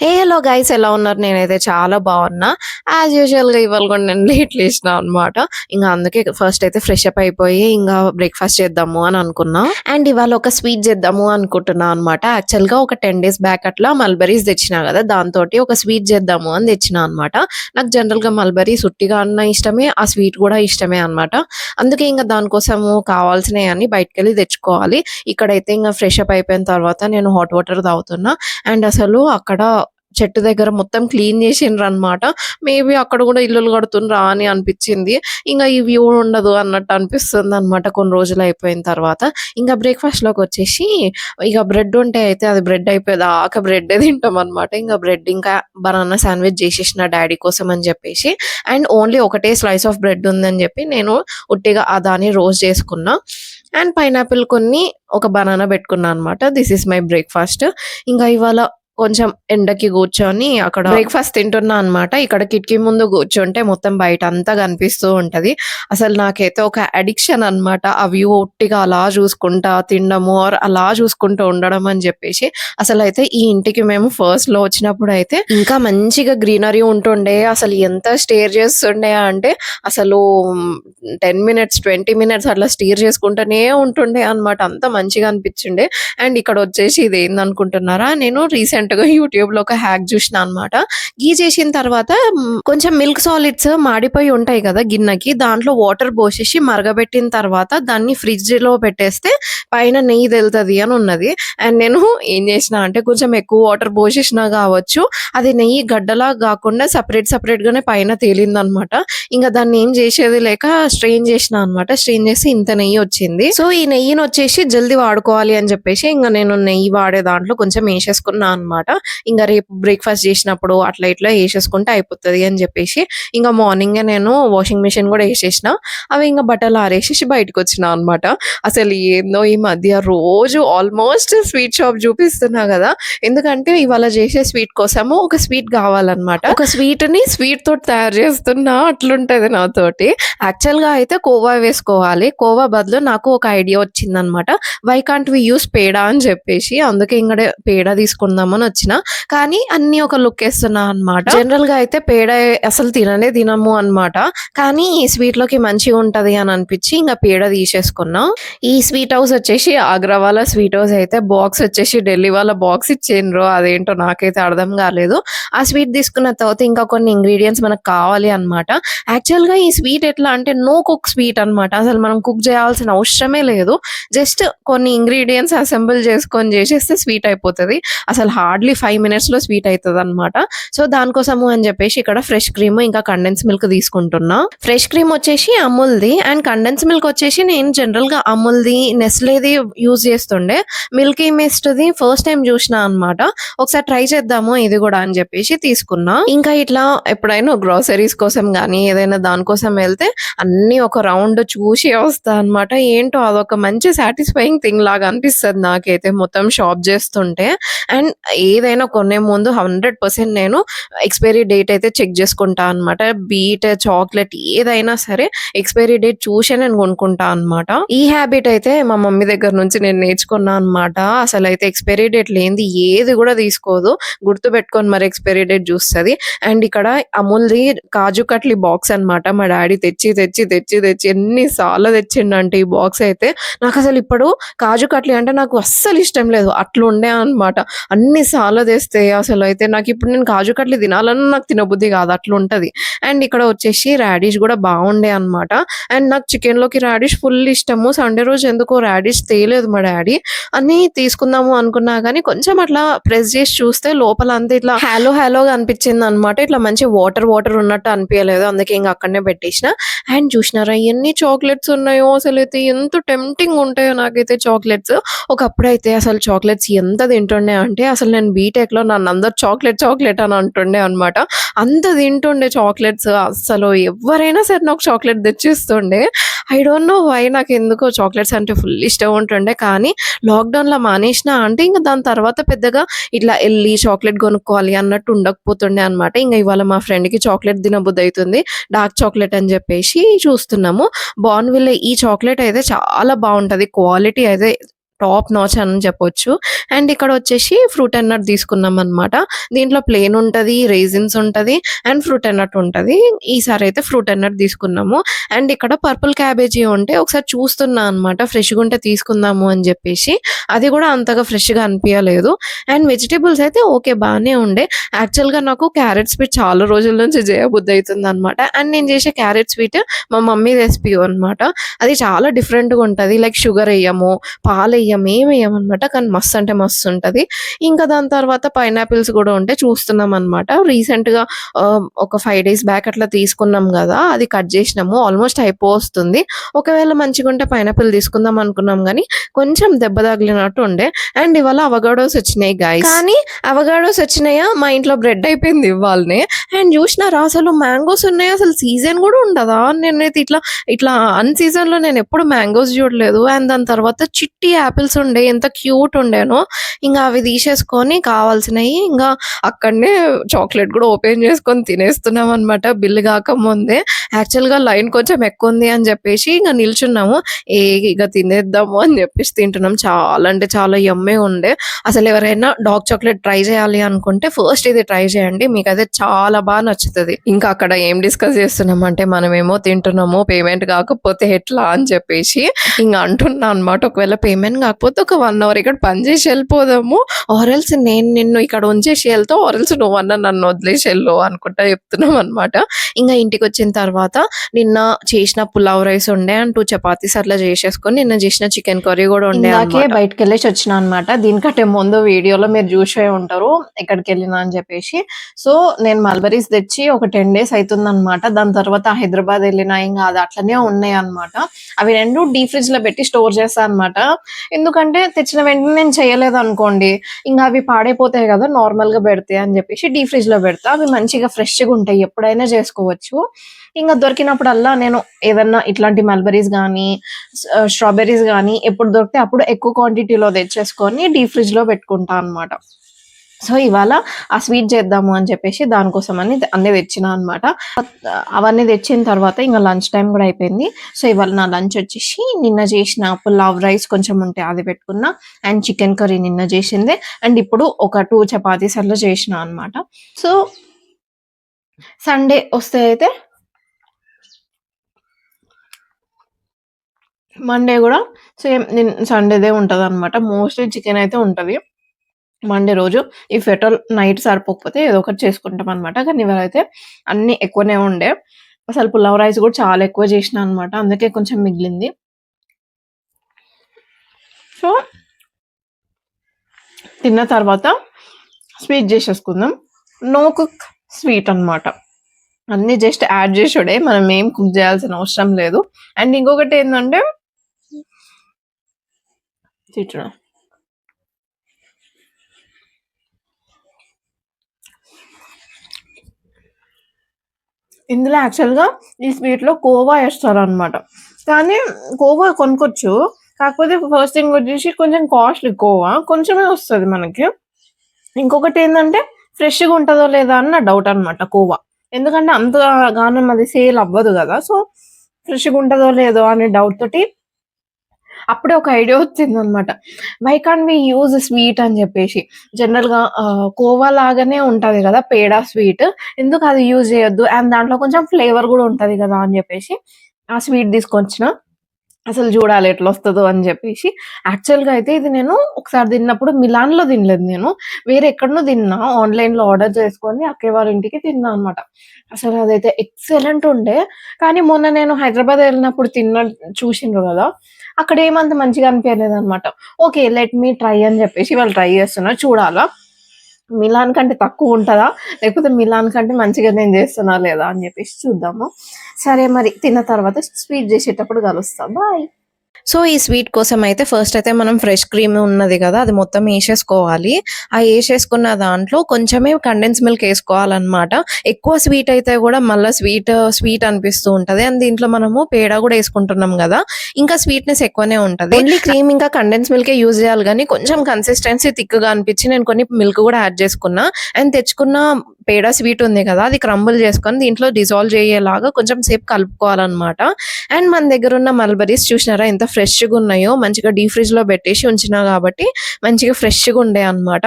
Hello guys, ఎలా ఉన్నారు? నేనైతే చాలా బాగున్నా. యాజ్ యూజువల్గా ఇవాళ కూడా నేను లేట్ లేచిన అనమాట. ఇంకా అందుకే ఫస్ట్ అయితే ఫ్రెష్ అప్ అయిపోయి ఇంకా బ్రేక్ఫాస్ట్ చేద్దాము అని అనుకున్నా. అండ్ ఇవాళ ఒక స్వీట్ చేద్దాము అనుకుంటున్నా అనమాట. యాక్చువల్గా ఒక 10 days బ్యాక్ అట్లా మల్బరీస్ తెచ్చినా కదా, దాంతో ఒక స్వీట్ చేద్దాము అని తెచ్చినా అనమాట. నాకు జనరల్గా మల్బరీస్ ఉట్టిగా అన్న ఇష్టమే, ఆ స్వీట్ కూడా ఇష్టమే అనమాట. అందుకే ఇంకా దానికోసము కావాల్సినవి అన్ని బయటకు వెళ్ళి తెచ్చుకోవాలి. ఇక్కడైతే ఇంకా ఫ్రెష్ అప్ అయిపోయిన తర్వాత నేను హాట్ వాటర్ తాగుతున్నా. అండ్ అసలు అక్కడ చెట్టు దగ్గర మొత్తం క్లీన్ చేసిండ్రనమాట. మేబీ అక్కడ కూడా ఇల్లులు కడుతుండ్రా అని అనిపించింది. ఇంకా ఈ వ్యూ ఉండదు అన్నట్టు అనిపిస్తుంది అనమాట కొన్ని రోజులు అయిపోయిన తర్వాత. ఇంకా బ్రేక్ఫాస్ట్లోకి వచ్చేసి ఇక బ్రెడ్ ఉంటే అయితే అది బ్రెడ్ అయిపోయేదాకా బ్రెడ్ తింటాం అనమాట. ఇంకా బ్రెడ్ ఇంకా బనానా శాండ్విచ్ చేసేసిన డాడీ కోసం అని చెప్పేసి. అండ్ ఓన్లీ ఒకటే స్లైస్ ఆఫ్ బ్రెడ్ ఉందని చెప్పి నేను ఉట్టిగా దాన్ని రోస్ట్ చేసుకున్నా. అండ్ పైనాపిల్ కొన్ని ఒక బనానా పెట్టుకున్నా అనమాట. This is my breakfast. ఇంకా ఇవాళ కొంచెం ఎండకి కూర్చొని అక్కడ బ్రేక్ఫాస్ట్ తింటున్నా అనమాట. ఇక్కడ కిటికీ ముందు కూర్చుంటే మొత్తం బయట అంతా కనిపిస్తూ ఉంటది. అసలు నాకైతే ఒక అడిక్షన్ అనమాట. ఆ వ్యూ ఒట్టిగా అలా చూసుకుంటా తినడము ఆర్ అలా చూసుకుంటూ ఉండడం అని చెప్పేసి. అసలు అయితే ఈ ఇంటికి మేము ఫస్ట్ లో వచ్చినప్పుడు అయితే ఇంకా మంచిగా గ్రీనరీ ఉంటుండే. అసలు ఎంత స్టేర్ చేస్తుండే అంటే అసలు 10 minutes 20 minutes అట్లా స్టీర్ చేసుకుంటూనే ఉంటుండే అనమాట. అంత మంచిగా అనిపించిండే. అండ్ ఇక్కడ వచ్చేసి ఇది ఏందనుకుంటున్నారా, నేను రీసెంట్ గా యూట్యూబ్ లో ఒక హ్యాక్ చూసిన అనమాట. గీ చేసిన తర్వాత కొంచెం మిల్క్ సాలిడ్స్ మాడిపోయి ఉంటాయి కదా గిన్నెకి, దాంట్లో వాటర్ పోసేసి మరగబెట్టిన తర్వాత దాన్ని ఫ్రిడ్జ్ లో పెట్టేస్తే పైన నెయ్యి తెలుతుంది అని ఉన్నది. అండ్ నేను ఏం చేసిన అంటే కొంచెం ఎక్కువ వాటర్ పోసేసినా కావచ్చు, అది నెయ్యి గడ్డలా కాకుండా సపరేట్ గానే పైన తేలింది అనమాట. ఇంకా దాన్ని ఏం చేసేది లేక స్ట్రెయిన్ చేసిన అనమాట. స్ట్రెయిన్ చేసి ఇంత నెయ్యి వచ్చింది. సో ఈ నెయ్యిని వచ్చేసి జల్దీ వాడుకోవాలి అని చెప్పేసి ఇంకా నేను నెయ్యి వాడే దాంట్లో కొంచెం వేసేసుకున్నా అనమాట. ఇంకా రేపు బ్రేక్ఫాస్ట్ చేసినప్పుడు అట్లా ఇట్లా వేసేసుకుంటే అయిపోతుంది అని చెప్పేసి ఇంకా మార్నింగ్ నేను వాషింగ్ మిషన్ కూడా వేసేసిన. అవి ఇంకా బట్టలు ఆరేసేసి బయటకు వచ్చిన అనమాట. అసలు ఏందో ఈ మధ్య రోజు ఆల్మోస్ట్ స్వీట్ షాప్ చూపిస్తున్నా కదా, ఎందుకంటే ఇవాళ చేసే స్వీట్ కోసము ఒక స్వీట్ కావాలన్నమాట. ఒక స్వీట్ ని స్వీట్ తోటి తయారు చేస్తున్నా అట్లుంటది నాతోటి. యాక్చువల్ గా అయితే కోవా వేసుకోవాలి. కోవా బదులు నాకు ఒక ఐడియా వచ్చింది అనమాట. వై కాంట్ వి యూస్ పేడ అని చెప్పేసి అందుకే ఇంకా పేడ తీసుకుందామని వచ్చిన. కానీ అన్ని ఒక లుక్ వేస్తున్నా అనమాట. జనరల్ గా అయితే పేడ అసలు తినము అనమాట. కానీ ఈ స్వీట్ లోకి మంచిగా ఉంటది అని అనిపించి ఇంకా పేడ తీసేసుకున్నా. ఈ స్వీట్ హౌస్ వచ్చేసి ఆగ్రా వాళ్ళ స్వీట్ హౌస్ అయితే బాక్స్ వచ్చేసి ఢిల్లీ వాళ్ళ బాక్స్ ఇచ్చిండ్రు. అదేంటో నాకైతే అర్థం కాలేదు. ఆ స్వీట్ తీసుకున్న తర్వాత ఇంకా కొన్ని ఇంగ్రీడియంట్స్ మనకు కావాలి అనమాట. యాక్చువల్ గా ఈ స్వీట్ ఎట్లా అంటే నో కుక్ స్వీట్ అనమాట. అసలు మనం కుక్ చేయాల్సిన అవసరమే లేదు. జస్ట్ కొన్ని ఇంగ్రీడియంట్స్ అసెంబుల్ చేసుకొని చేసేస్తే స్వీట్ అయిపోతుంది. అసలు హార్డ్లీ 5 minutes లో స్వీట్ అవుతుంది అనమాట. సో దానికోసము అని చెప్పేసి ఇక్కడ ఫ్రెష్ క్రీమ్ ఇంకా కండెన్స్ మిల్క్ తీసుకుంటున్నా. ఫ్రెష్ క్రీమ్ వచ్చేసి అమూల్ది అండ్ కండెన్స్ మిల్క్ వచ్చేసి నేను జనరల్ గా అమూల్ది నెస్లేది యూజ్ చేస్తుండే. మిల్కీ మిస్ట్ది ఫస్ట్ టైం చూసిన అనమాట. ఒకసారి ట్రై చేద్దాము ఇది కూడా అని చెప్పేసి తీసుకున్నా. ఇంకా ఇట్లా ఎప్పుడైనా గ్రోసరీస్ కోసం కానీ ఏదైనా దానికోసం వెళ్తే అన్ని ఒక రౌండ్ చూసి వస్తా అనమాట. ఏంటో అదొక మంచి సాటిస్ఫైయింగ్ థింగ్ లాగా అనిపిస్తుంది నాకైతే మొత్తం షాప్ చేస్తుంటే. అండ్ ఏదైనా కొనే ముందు 100% నేను ఎక్స్పైరీ డేట్ అయితే చెక్ చేసుకుంటా అనమాట. బీట్ చాక్లెట్ ఏదైనా సరే ఎక్స్పైరీ డేట్ చూసే నేను కొనుక్కుంటా అనమాట. ఈ హ్యాబిట్ అయితే మా మమ్మీ దగ్గర నుంచి నేను నేర్చుకున్నా అనమాట. అసలు అయితే ఎక్స్పైరీ డేట్ లేనిది ఏది కూడా తీసుకోదు, గుర్తు పెట్టుకొని మరి ఎక్స్పైరీ డేట్ చూస్తుంది. అండ్ ఇక్కడ అమూల్ది కాజు కట్లీ బాక్స్ అనమాట. మా డాడీ తెచ్చి ఎన్నిసార్లు తెచ్చిండంటే ఈ బాక్స్ అయితే. నాకు అసలు ఇప్పుడు కాజు కట్లీ అంటే నాకు అస్సలు ఇష్టం లేదు, అట్లా ఉండే అనమాట. అన్నిసార్లు తెస్తే అసలు అయితే నాకు ఇప్పుడు నేను కాజు కట్లీ తినాలన్నా నాకు తినబుద్ధి కాదు, అట్లా ఉంటది. అండ్ ఇక్కడ వచ్చేసి రాడిష్ కూడా బాగుండే అనమాట. అండ్ నాకు చికెన్ లోకి రాడిష్ ఫుల్ ఇష్టము. సండే రోజు ఎందుకో రాడిష్ తేలేదు మా డాడీ. అని తీసుకుందాము అనుకున్నా కానీ కొంచెం అట్లా ప్రెస్ చేసి చూస్తే లోపల అంతా ఇట్లా హలోగా అనిపించింది అనమాట. ఇట్లా మంచి వాటర్ ఉన్నట్టు అనిపించలేదు. అందుకే ఇంకా అక్కడనే పెట్టేసిన. అండ్ చూసినారా ఎన్ని చాక్లెట్స్ ఉన్నాయో, అసలు అయితే ఎంత టెంప్టింగ్ ఉంటాయో నాకైతే చాక్లెట్స్. ఒకప్పుడు అయితే అసలు చాక్లెట్స్ ఎంత తింటుండే అంటే అసలు నేను బీటెక్ లో నన్ను అందరు చాక్లెట్ అని అంటుండే అనమాట. అంత తింటుండే చాక్లెట్స్. అసలు ఎవరైనా సరే నాకు చాక్లెట్ తెచ్చిస్తుండే. ఐ డోంట్ నో వై, నాకు ఎందుకో చాక్లెట్స్ అంటే ఫుల్ ఇష్టం ఉంటుండే. కానీ లాక్డౌన్లో మానేసిన అంటే ఇంకా దాని తర్వాత పెద్దగా ఇట్లా వెళ్ళి చాక్లెట్ కొనుక్కోవాలి అన్నట్టు ఉండకపోతుండే అనమాట. ఇంకా ఇవాళ మా ఫ్రెండ్కి చాక్లెట్ తినబుద్ధి అవుతుంది, డార్క్ చాక్లెట్ అని చెప్పేసి చూస్తున్నాము. బార్న్విల్లే ఈ చాక్లెట్ అయితే చాలా బాగుంటుంది, క్వాలిటీ అయితే టాప్ నాచ్ అని చెప్పొచ్చు. అండ్ ఇక్కడ వచ్చేసి ఫ్రూట్ అండ్ నట్ తీసుకున్నాం అనమాట. దీంట్లో ప్లేన్ ఉంటది, రైజిన్స్ ఉంటది అండ్ ఫ్రూట్ అండ్ నట్ ఉంటది. ఈసారి అయితే ఫ్రూట్ అండ్ నట్ తీసుకున్నాము. అండ్ ఇక్కడ పర్పుల్ క్యాబేజీ ఉంటే ఒకసారి చూస్తున్నా అనమాట, ఫ్రెష్‌గా ఉంటే తీసుకుందాము అని చెప్పేసి. అది కూడా అంతగా ఫ్రెష్‌గా అనిపియలేదు. అండ్ వెజిటబుల్స్ అయితే ఓకే బానే ఉండే. యాక్చువల్‌గా నాకు క్యారెట్ స్వీట్ చాలా రోజుల నుంచి చేయబుద్ధి అయితుందనమాట. అండ్ నేను చేసే క్యారెట్ స్వీట్ మా మమ్మీ రెసిపీ అనమాట. అది చాలా డిఫరెంట్‌గా ఉంటది. లైక్ షుగర్ ఎయ్యము, పాలెయ్యము, ఏమెయ్యమనమాట. కానీ మస్తు అంటే మస్తు ఉంటది. ఇంకా దాని తర్వాత పైనాపిల్స్ కూడా ఉంటే చూస్తున్నామనమాట. రీసెంట్‌గా ఒక 5 డేస్ బ్యాక్ అట్లా తీసుకున్నాం గదా! అది కట్ జేసినాము. ఆల్మోస్ట్ అయిపోవస్తుంది. ఒకవేళ మంచిగుంటే పైనాపిల్ తీసుకుందాం అనుకున్నాం గానీ, కొంచెం దెబ్బ తగిలినట్టు ఉండే. అండ్ ఇవాళ అవగాడోస్ వచ్చినాయి గైస్. కానీ అవగాడోస్ వచ్చినాయా, మా ఇంట్లో బ్రెడ్ అయిపోయింది ఇవ్వాళనే. అండ్ చూసినారా అసలు మ్యాంగోస్ ఉన్నాయి. అసలు సీజన్ కూడా ఉండదా? నేనైతే ఇట్లా అన్ సీజన్‌లో నేనెప్పుడు మ్యాంగోస్ చూడలేదు. అండ్ దాని తర్వాత చిట్టి యాపిల్స్ ఉండే. ఎంత క్యూట్ ఉండేనో. ఇంగ అవి తీసేసుకొని కావాల్సినయి ఇంగా అక్కడనే చాక్లెట్ కూడా ఓపెన్ చేసుకొని తినేస్తున్నామనమాట బిల్ కాకముందే. యాక్చువల్‌గా లైన్ కొంచెం ఎక్కువుంది అని చెప్పేసి ఇంగ నిల్చున్నాము. ఇగ తినేద్దాము అని చెప్పేసి తింటున్నాం. చాలా అంటే చాలా యమ్మీ ఉండే. అసలు ఎవరైనా డార్క్ చాక్లెట్ ట్రై చేయాలి అనుకుంటే ఫస్ట్ ఇది ట్రై చేయండి. మీకైతే చాలా నచ్చుతది. ఇంకా అక్కడ ఏం డిస్కస్ చేస్తున్నామంటే మనమేమో తింటున్నాము, పేమెంట్ కాకపోతే ఎట్లా అని చెప్పేసి ఇంగ అంటున్నా అనమాట. ఒకవేళ పేమెంట్ కాకపోతే ఒక 1 అవర్ ఇక్కడ పని చేసి వెళ్ళిపోదాము. ఆర్ ఎల్స్ నేను నిన్ను ఇక్కడ ఉంచేసి వెళ్తా, ఆర్ ఎల్స్ నువ్వన్నా నన్ను వదిలేసి వెళ్ళు అనుకుంటా చెప్తున్నాం అనమాట. ఇంగా ఇంటికొచ్చిన తర్వాత నిన్న చేసిన పులావ్ రైస్ ఉండే అండ్ 2 చపాతీస్ అట్లా చేసేసుకొని నిన్న చేసిన చికెన్ కర్రీ కూడా ఉండే. ఇందాకే బయటకెళ్ళేసి వచ్చినా అనమాట. దీనికంటే ముందు వీడియోలో మీరు చూసే ఉంటారు ఎక్కడికెళ్ళినా అని చెప్పేసి. సో నేను మల్బరీస్ తెచ్చి ఒక 10 డేస్ అయితుందనమాట. దాని తర్వాత హైదరాబాద్ వెళ్ళినా ఇంగా అది అట్లనే ఉన్నాయి అనమాట. అవి 2 డీప్ ఫ్రిడ్జ్ లో పెట్టి స్టోర్ చేస్తా అనమాట. ఎందుకంటే తెచ్చిన వెంటనే నేను చేయలేదు అనుకోండి, ఇంకా అవి పాడైపోతాయి కదా నార్మల్ గా పెడితే అని చెప్పేసి డీప్ ఫ్రిడ్జ్ లో పెడతా. అవి మంచిగా ఫ్రెష్ గా ఉంటాయి, ఎప్పుడైనా చేసుకోవచ్చు. ఇంకా దొరికినప్పుడల్లా నేను ఏదన్నా ఇట్లాంటి మల్బరీస్ కానీ స్ట్రాబెర్రీస్ కానీ ఎప్పుడు దొరికితే అప్పుడు ఎక్కువ క్వాంటిటీలో తెచ్చేసుకొని డీప్ ఫ్రిడ్జ్ లో పెట్టుకుంటా అనమాట. సో ఇవాళ ఆ స్వీట్ చేద్దాము అని చెప్పేసి దానికోసం అని అన్నీ తెచ్చినా అనమాట. అవన్నీ తెచ్చిన తర్వాత ఇంకా లంచ్ టైం కూడా అయిపోయింది. సో ఇవాళ నా లంచ్ వచ్చేసి నిన్న చేసిన పులావ్ రైస్ కొంచెం ఉంటే అది పెట్టుకున్నా. అండ్ చికెన్ కర్రీ నిన్న చేసిందే. అండ్ ఇప్పుడు ఒక 2 చపాతీస్ అట్లా చేసిన అనమాట. సో సండే వస్తే అయితే మండే కూడా సేమ్ సండేదే ఉంటది అనమాట. మోస్ట్లీ చికెన్ అయితే ఉంటది మండే రోజు. ఇఫ్ ఎట్ ఆల్ నైట్ సరిపోకపోతే ఏదో ఒకటి చేసుకుంటాం అనమాట. కానీ ఇవాళైతే అన్ని ఎక్కువనే ఉండే. అసలు పులావ్ రైస్ కూడా చాలా ఎక్కువ చేసిన అనమాట, అందుకే కొంచెం మిగిలింది. సో తిన్న తర్వాత స్వీట్ చేసేసుకుందాం. నో కుక్ స్వీట్ అనమాట. అన్ని జస్ట్ యాడ్ చేసుడే, మనం ఏం కుక్ చేయాల్సిన అవసరం లేదు. అండ్ ఇంకొకటి ఏంటంటే తిట్టడం, ఇందులో యాక్చువల్గా ఈ స్వీట్లో కోవా వేస్తారనమాట. కానీ కోవా కొనుక్కోవచ్చు, కాకపోతే ఫస్ట్ థింగ్ వచ్చేసి కొంచెం కాస్ట్లీ కోవా, కొంచెమే వస్తుంది మనకి. ఇంకొకటి ఏంటంటే ఫ్రెష్గా ఉంటుందో లేదా అని నా డౌట్ అనమాట కోవా. ఎందుకంటే అంతగానం అది సేల్ అవ్వదు కదా. సో ఫ్రెష్గా ఉంటుందో లేదో అనే డౌట్ తోటి అప్పుడే ఒక ఐడియా వచ్చిందనమాట. Why can't we use sweet అని చెప్పేసి. జనరల్‌గా కోవా లాగానే ఉంటది కదా పేడ స్వీట్. ఎందుకు అది యూజ్ చేయొద్దు? అండ్ దాంట్లో కొంచెం ఫ్లేవర్ కూడా ఉంటది కదా అని చెప్పేసి ఆ స్వీట్ తీసుకొచ్చిన. అసలు చూడాలి ఎట్లొస్తదో అని చెప్పేసి. యాక్చువల్‌గా అయితే ఇది నేను ఒకసారి తిన్నప్పుడు మిలాన్‌లో తినలేదు నేను. వేరే ఎక్కడనో తిన్నా. ఆన్‌లైన్‌లో ఆర్డర్ చేసుకొని అక్కయ్య వాళ్ళ ఇంటికి తిన్నా అనమాట. అసలు అదైతే ఎక్సలెంట్ ఉండే. కానీ మొన్న నేను హైదరాబాద్ వెళ్ళినప్పుడు చూసిండ్రు కదా, అక్కడ ఏమంత మంచిగా అనిపియలేదనమాట. ఓకే. లెట్ మీ ట్రై అని చెప్పేసి వాళ్ళు ట్రై చేస్తున్నా. చూడాలా మిలాన్ కంటే తక్కువ ఉంటదా? లేకపోతే మిలాన్ కంటే మంచిగా నేను చేస్తున్నా లేదా అని చెప్పేసి చూద్దాము. సరే మరి తిన్న తర్వాత స్వీట్ చేసేటప్పుడు కలుస్తా. బాయ్. సో ఈ స్వీట్ కోసం అయితే ఫస్ట్ అయితే మనం ఫ్రెష్ క్రీమ్ ఉన్నది కదా, అది మొత్తం వేసేసుకోవాలి. ఆ వేసేసుకున్న దాంట్లో కొంచెమే కండెన్స్ మిల్క్ వేసుకోవాలన్నమాట. ఎక్కువ స్వీట్ అయితే కూడా మళ్ళీ స్వీట్ అనిపిస్తూ ఉంటది. అండ్ దీంట్లో మనము పేడ కూడా వేసుకుంటున్నాం కదా, ఇంకా స్వీట్నెస్ ఎక్కువనే ఉంటది. ఓన్లీ క్రీమ్ ఇంకా కండెన్స్ మిల్కే యూజ్ చేయాలి, కానీ కొంచెం కన్సిస్టెన్సీ థిక్గా అనిపించి నేను కొన్ని మిల్క్ కూడా యాడ్ చేసుకున్నా. అండ్ తెచ్చుకున్న పేడ స్వీట్ ఉంది కదా! అది క్రంబుల్ చేసుకొని దీంట్లో డిసాల్వ్ అయ్యేలాగా కొంచెం సేపు కలుపుకోవాలనమాట. అండ్ మన దగ్గరున్న మల్బరీస్ చూసినారా ఎంత ఫ్రెష్‌గున్నాయో. మంచిగా డీప్ ఫ్రిడ్జ్‌లో పెట్టేసి ఉంచినా కాబట్టి మంచిగా ఫ్రెష్‌గా ఉండాయన్నమాట.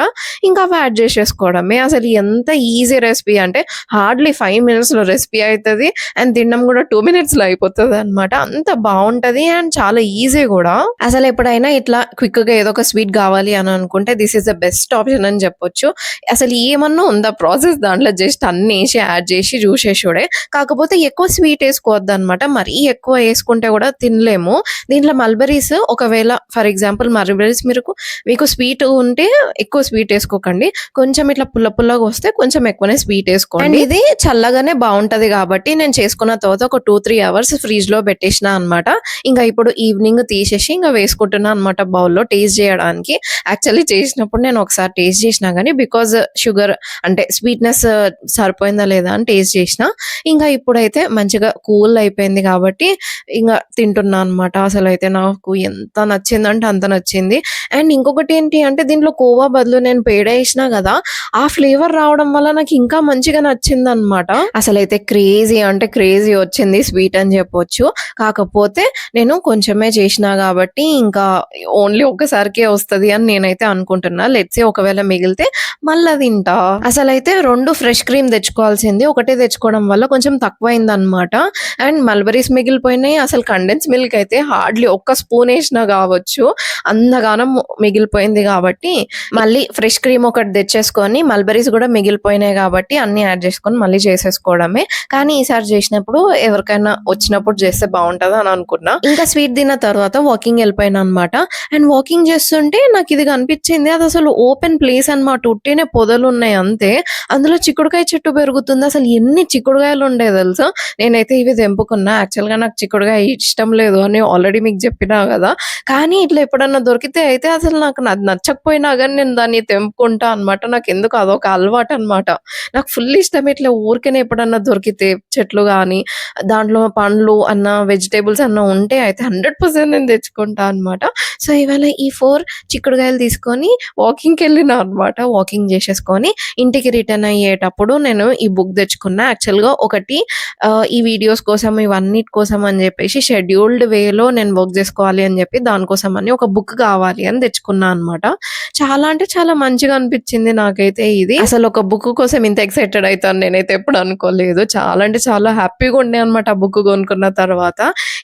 ఇంకా అవి యాడ్ చేసేసుకోవడమే. అసలు ఎంత ఈజీ రెసిపీ అంటే హార్డ్‌లీ 5 మినిట్స్‌లో రెసిపీ అయితది. అండ్ తినడం కూడా 2 మినిట్స్‌లో అయిపోతదన్నమాట. అంత బావుంటది అండ్ చాలా ఈజీ గూడా. అసలెప్పుడైనా ఇట్లా క్విక్‌గా ఏదో ఒక స్వీట్ గావాలి అని అనుకుంటే this is the best option అని చెప్పొచ్చు. అసలు ఏమన్నా ఉందా ప్రాసెస్ దాంట్లో జస్ట్ అన్నేసి యాడ్ చేసి జూసేసుడే. కాకపోతే ఎక్కువ స్వీట్ ఏసుకోవద్దనమాట. మరీ ఎక్కువ ఏసుకుంటే గూడా తినలేము. దీంట్లో మల్బెర్రీస్ ఒకవేళ ఫర్ ఎగ్జాంపుల్ మల్బెర్రీస్ మీకు స్వీట్ ఉంటే ఎక్కువ స్వీట్ ఏసుకోకండి. కొంచెం ఇట్లా పుల్ల పుల్లగా వస్తే కొంచెం ఎక్కువనే స్వీట్ ఏసుకోండి. అండ్ ఇది చల్లగానే బావుంటది గాబట్టి నేను చేసుకున్న తర్వాత ఒక 2, 3 అవర్స్ ఫ్రిడ్జ్‌లో పెట్టేసినా అనమాట. ఇంక ఇప్పుడు ఈవినింగ్ తీసేసి ఇంక వేసుకుంటున్నా అనమాట బౌల్‌లో టేస్ట్ జేయడానికి. యాక్చువల్లీ చేసినప్పుడు నేను ఒకసారి టేస్ట్ చేసినా గానీ బికాజ్ షుగర్ అంటే స్వీట్‌నెస్ సరిపోయిందా లేదా అని టేస్ట్ చేసినా. ఇంకా ఇప్పుడైతే మంచిగా కూల్ అయిపోయింది కాబట్టి ఇంగ తింటున్నా అనమాట. అసలైతే నాకు ఎంత నచ్చిందంటే అంత నచ్చింది. అండ్ ఇంకొకటేంటి అంటే దీంట్లో కోవా బదులు నేను పేడ ఏసినా గదా! ఆ ఫ్లేవర్ రావడం వల్ల నాకు ఇంకా మంచిగా నచ్చిందనమాట. అసలైతే క్రేజీ అంటే క్రేజీ వచ్చింది స్వీట్ అని చెప్పొచ్చు. కాకపోతే నేను కొంచెమే చేసినా గాబట్టి ఇంకా ఓన్లీ ఒక్కసారికే వస్తది అని నేనైతే అనుకుంటున్నా. లెట్స్ సే ఒకవేళ మిగిలితే మళ్ళా తింటా. అసలైతే 2 ఫ్రెష్ క్రీమ్ తెచ్చుకోవాల్సింది. ఒకటే తెచ్చుకోవడం వల్ల కొంచెం తక్కువయిందనమాట. అండ్ మల్బెర్రీస్ మిగిలిపోయినాయి. అసలు కండెన్స్ మిల్క్ అయితే హార్డ్‌లీ ఒక్క స్పూన్ ఏసినా గావచ్చు. అంతగానం మిగిలిపోయింది గాబట్టి మళ్ళీ ఫ్రెష్ క్రీమ్ ఒకటి తెచ్చేసుకొని మల్బెర్రీస్ గూడా మిగిలిపోయినాయి గాబట్టి అన్నీ యాడ్ చేసుకొని మళ్ళీ చేసేసుకోవడమే. కానీ ఈసారి చేసినప్పుడు ఎవరికైనా వచ్చినప్పుడు చేస్తే బావుంటది అని అనుకున్నా. ఇంకా స్వీట్ తిన్న తర్వాత వాకింగ్ ఎళ్ళిపోయాను అనమాట. అండ్ వాకింగ్ చేస్తుంటే నాకిది కనిపించింది. అదసలు ఓపెన్ ప్లేస్ అనమాట. ఉట్టినే పొదలున్నాయి అంతే. అందులో చిక్కుడుకాయ చెట్టు పెరుగుతుంది. అసలు ఎన్ని చిక్కుడుకాయలుండాయో తెలుసా? నేనైతే ఇవి తెంపుకున్నా. యాక్చువల్‌గా నాకు చిక్కుడుకాయ ఇష్టం లేదు అని ఆల్రెడీ మీకు చెప్పినా గదా! కానీ ఇట్లా ఎప్పుడన్నా దొరికితే అయితే అసలు నాకు అది నచ్చకపోయినా గానీ నేను దాన్ని తెంపుకుంటా అనమాట. నాకెందుకో అదొక అలవాటనమాట. నాకు ఫుల్ ఇష్టం ఇట్లా ఊరికేనే ఎప్పుడన్నా దొరికితే చెట్లు గానీ, దాంట్లో పండ్లు అన్నా, వెజిటబుల్స్ అన్నా ఉంటే అయితే 100% నేను తెచ్చుకుంటా అనమాట. సో, ఇవాళ ఈ 4 చిక్కుడుగాయలు తీసుకొని వాకింగ్‌కెళ్ళినా అనమాట. వాకింగ్ చేసేసుకొని ఇంటికి రిటర్న్ అయ్యేటప్పుడు నేను ఈ బుక్ తెచ్చుకున్నా. యాక్చువల్‌గా ఒకటి ఈ వీడియోస్ కోసం ఇవన్నిటి కోసం అని చెప్పేసి షెడ్యూల్డ్ వేలో నేను వర్క్ చేసుకోవాలి అని చెప్పి దానికోసం అని ఒక బుక్ కావాలి అని తెచ్చుకున్నా అనమాట. చాలా అంటే చాలా మంచిగా అనిపించింది నాకైతే ఇది. అసలు ఒక బుక్ కోసం ఇంత ఎక్సైటెడ్ అయితాను నేనైతే ఎప్పుడు అనుకోలేదు. చాలా అంటే చాలా హ్యాపీగా ఉండే అనమాట ఆ బుక్ కొనుక్కున్న తర్వాత.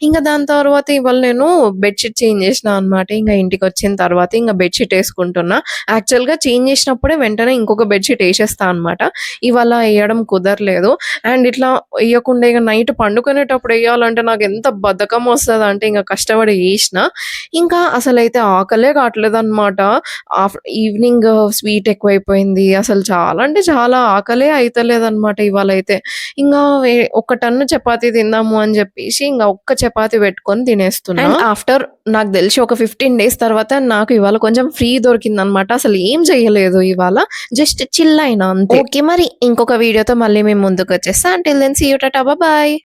ఇంక దాని తర్వాత ఇవాళ నేను బెడ్‌షీట్ చేంజ్ చేసినా అనమాట. ఇంక ఇంటికొచ్చిన తర్వాత ఇంక బెడ్‌షీట్ ఏసుకుంటున్నా. యాక్చువల్‌గా చేంజ్ చేసినప్పుడే వెంటనే ఇంకొక బెడ్‌షీట్ ఏసేస్తా అనమాట. ఇవాళ ఎయడం కుదరలేదు. అండ్ ఇట్లా ఎయకుండా ఇగ నైట్ పండుకునేటప్పుడు ఎయ్యాలంటే నాకెంత బద్ధకం వస్తదంటే ఇంక కష్టపడి ఏసినా. ఇంకా అసలైతే ఆకలే కావట్లేదనమాట. ఈవినింగ్ స్వీట్ ఎక్కువైపోయింది. అసలు చాలా అంటే చాలా ఆకలే అయితలేదనమాట ఇవాళైతే. ఇంగా ఒక టన్ను చపాతీ తిందాము అని జెప్పేసి ఇంగ ఒక్క చపాతీ పెట్టుకొని తినేస్తున్నా. అండ్ ఆఫ్టర్ నాకు తెలిసి ఒక 15 డేస్ తర్వాత నాకు ఇవాళ కొంచెం ఫ్రీ దొరికిందనమాట. అసలు ఏం చేయలేదు ఇవాళ. జస్ట్ చిల్ అయినా అంతే. ఓకే. మరి ఇంకొక వీడియోతో మళ్ళీ మేము ముందుకొచ్చేస్తా. Until then see you tata. Bye.